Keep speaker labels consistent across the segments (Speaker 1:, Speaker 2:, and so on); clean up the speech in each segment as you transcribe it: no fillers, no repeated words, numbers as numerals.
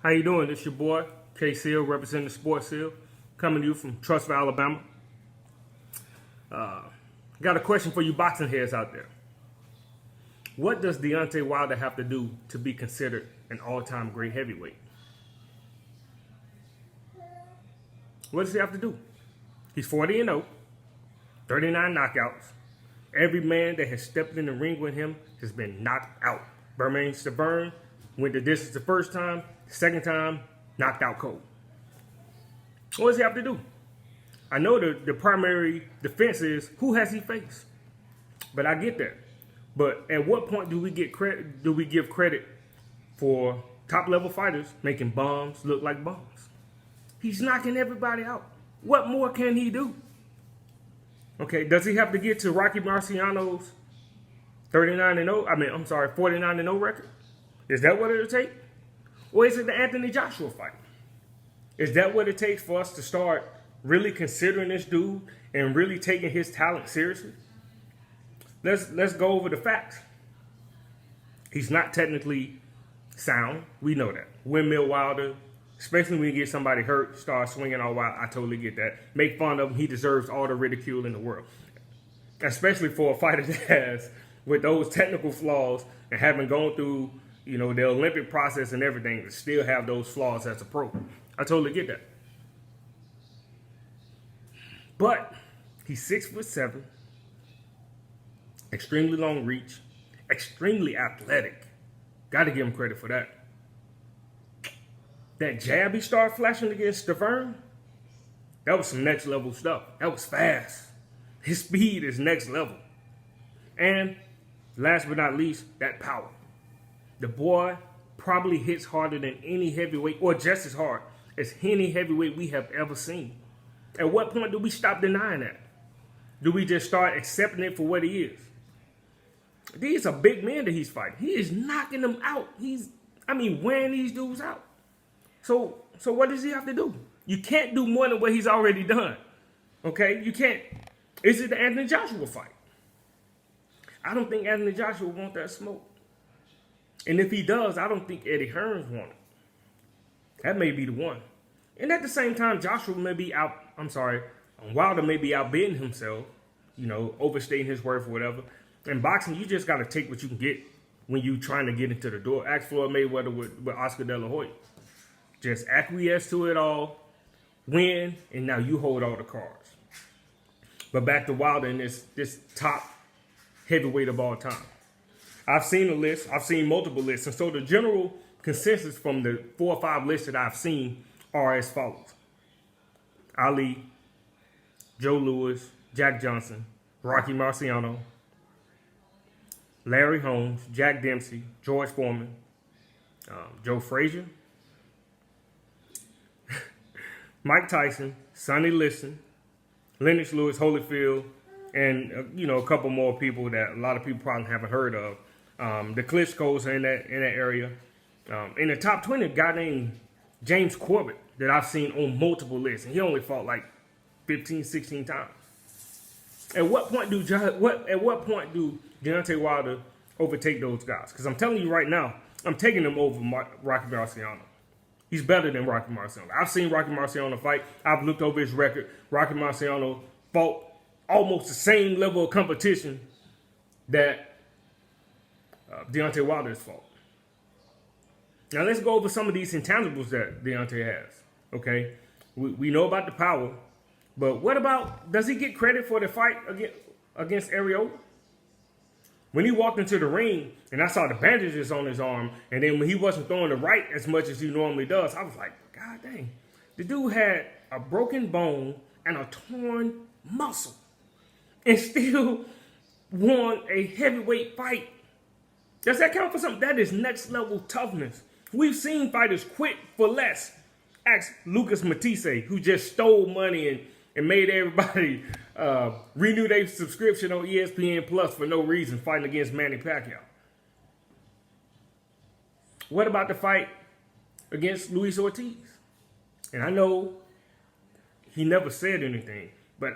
Speaker 1: How you doing? It's your boy, K Seal, representing Sports Seal, coming to you from Trussville, Alabama. Got a question for you boxing heads out there. What does Deontay Wilder have to do to be considered an all-time great heavyweight? What does he have to do? He's 40-0, 39 knockouts. Every man that has stepped in the ring with him has been knocked out. Bermain Stavern went the distance the first time, second time, knocked out cold. What does he have to do? I know the primary defense is who has he faced, but I get that. But at what point do we get credit? Do we give credit for top level fighters making bombs look like bombs? He's knocking everybody out. What more can he do? Okay, does he have to get to Rocky Marciano's 49-0 record? Is that what it'll take? Or is it the Anthony Joshua fight? Is that what it takes for us to start really considering this dude and really taking his talent seriously? Let's go over the facts. He's not technically sound. We know that. Windmill Wilder, especially when you get somebody hurt, start swinging all wild. I totally get that. Make fun of him. He deserves all the ridicule in the world. Especially for a fighter that has, with those technical flaws and having gone through, the Olympic process and everything, to still have those flaws as a pro. I totally get that. But he's 6'7", extremely long reach, extremely athletic. Got to give him credit for that. That jab he started flashing against Stavern, that was some next level stuff. That was fast. His speed is next level. And last but not least, that power. The boy probably hits harder than any heavyweight, or just as hard as any heavyweight we have ever seen. At what point do we stop denying that? Do we just start accepting it for what he is? These are big men that he's fighting. He is knocking them out. Wearing these dudes out. So what does he have to do? You can't do more than what he's already done. Okay? You can't. Is it the Anthony Joshua fight? I don't think Anthony Joshua wants that smoke. And if he does, I don't think Eddie Hearns wants it. That may be the one. And at the same time, Wilder may be outbidding himself, overstating his worth or whatever. In boxing, you just got to take what you can get when you're trying to get into the door. Ask Floyd Mayweather with Oscar De La Hoya. Just acquiesce to it all, win, and now you hold all the cards. But back to Wilder and this top heavyweight of all time. I've seen a list. I've seen multiple lists. And so the general consensus from the 4 or 5 lists that I've seen are as follows. Ali, Joe Louis, Jack Johnson, Rocky Marciano, Larry Holmes, Jack Dempsey, George Foreman, Joe Frazier, Mike Tyson, Sonny Liston, Lennox Lewis, Holyfield, and a couple more people that a lot of people probably haven't heard of. The Klitschko's are in that area. In the top 20, a guy named James Corbett that I've seen on multiple lists, and he only fought like 15, 16 times. At what point do Deontay Wilder overtake those guys? Because I'm telling you right now, I'm taking him over Rocky Marciano. He's better than Rocky Marciano. I've seen Rocky Marciano fight. I've looked over his record. Rocky Marciano fought almost the same level of competition that Deontay Wilder has fought. Now let's go over some of these intangibles that Deontay has. Okay, we know about the power, but what about, does he get credit for the fight against Ariola? When he walked into the ring and I saw the bandages on his arm, and then when he wasn't throwing the right as much as he normally does, I was like, God dang, the dude had a broken bone and a torn muscle and still won a heavyweight fight. Does that count for something? That is next level toughness. We've seen fighters quit for less. Ask Lucas Matisse, who just stole money and made everybody renew their subscription on ESPN Plus for no reason, fighting against Manny Pacquiao. What about the fight against Luis Ortiz? And I know he never said anything, but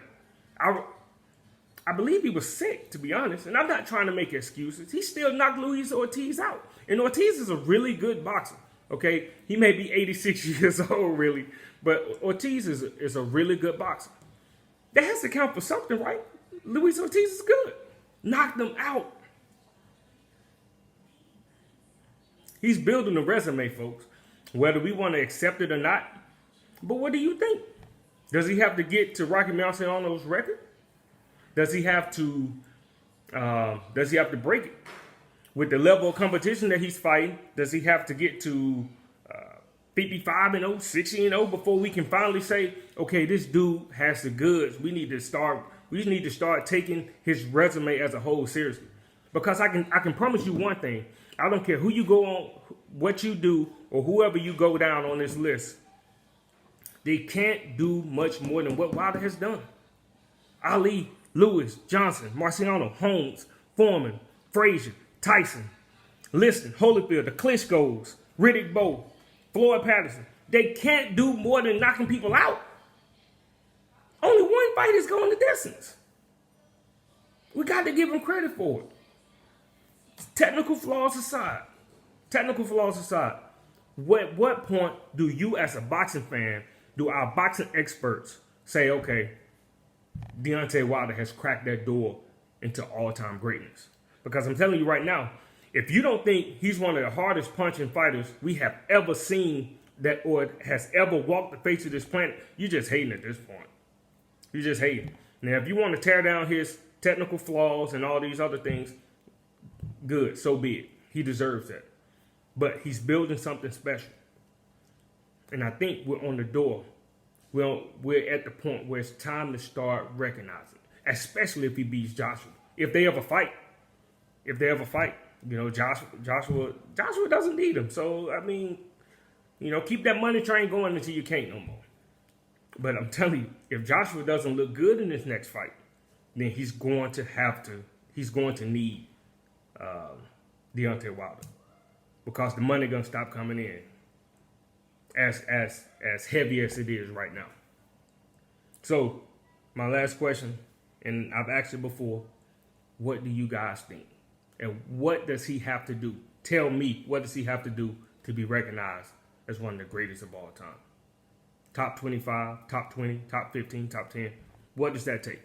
Speaker 1: I believe he was sick, to be honest. And I'm not trying to make excuses. He still knocked Luis Ortiz out. And Ortiz is a really good boxer. Okay, he may be 86 years old, really, but Ortiz is a really good boxer. That has to count for something, right? Luis Ortiz is good. Knocked him out. He's building a resume, folks, whether we want to accept it or not. But what do you think? Does he have to get to Rocky Marciano's record? Does he have to break it? With the level of competition that he's fighting, does he have to get to 55-0, 60-0 before we can finally say, okay, this dude has the goods. We just need to start taking his resume as a whole seriously. Because I can promise you one thing. I don't care who you go on, what you do, or whoever you go down on this list. They can't do much more than what Wilder has done. Ali, Lewis, Johnson, Marciano, Holmes, Foreman, Frazier, Tyson, Liston, Holyfield, the Klitschko's, Riddick Bowe, Floyd Patterson. They can't do more than knocking people out. Only one fight is going the distance. We got to give him credit for it. Technical flaws aside, what point do you as a boxing fan, do our boxing experts say, okay, Deontay Wilder has cracked that door into all-time greatness? Because I'm telling you right now, if you don't think he's one of the hardest punching fighters we have ever seen that or has ever walked the face of this planet, you're just hating at this point. You're just hating. Now, if you want to tear down his technical flaws and all these other things, good, so be it. He deserves that. But he's building something special. And I think we're on the door. We're at the point where it's time to start recognizing, especially if he beats Joshua. If they ever fight. You know, Joshua doesn't need him. So, I mean, you know, keep that money train going until you can't no more. But I'm telling you, if Joshua doesn't look good in this next fight, then he's going to need Deontay Wilder. Because the money gonna stop coming in as heavy as it is right now. So, my last question, and I've asked it before, what do you guys think? And what does he have to do? Tell me, what does he have to do to be recognized as one of the greatest of all time? Top 25, top 20, top 15, top 10. What does that take?